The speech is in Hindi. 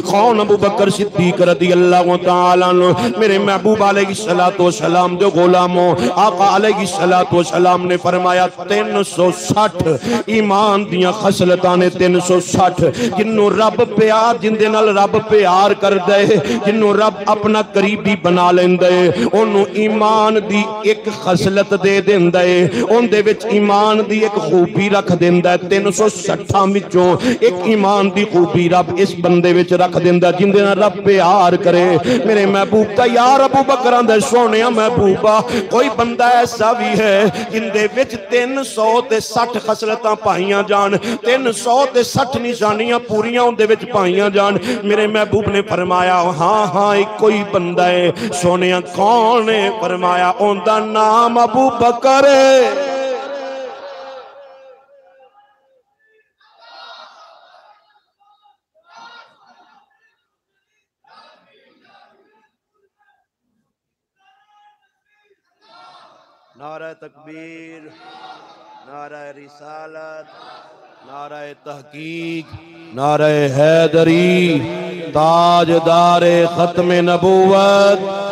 कौन? अबू बकर सिद्दीक रज़ी अल्लाह तआला अन्हु। मेरे महबूब अलैहिस्सलातु वस्सलाम दे गुलामों, आका अलैहिस्सलातु वस्सलाम ने फरमाया 360 ईमान दियां खसलतां ने। 360 जिन्नू रब प्यार, जिंदे नाल रब प्यार कर दे, जिन्नू रब अपना करीबी बना लेंदा है, ओनू ईमान दी एक खसलत दे देंदा है, उनदे विच ईमान दी एक खूबी रख देंदा है। 360 विचों एक ईमान दी खूबी रब इस बंदे विच रख देंदा जिंदे नाल रब प्यार करे। मेरे महबूब दा यार अबू बकरां दे सोहणिया महबूबा, कोई बंदा ऐसा भी है जिंदे विच 360 खसलतां पाईयां जान, 360 निशानियां पूरियां उनदे विच पाईयां जान। मेरे महबूब ने फरमाया हाँ हाँ एक कोई बंदा है। सोहणिया कौन है? फरमाया उनदा नाम अबू बकर है। नारा तकबीर, नारा रिसालत, नारा तहकीक, नारा हैदरी, ताजदार खत्म नबूवत।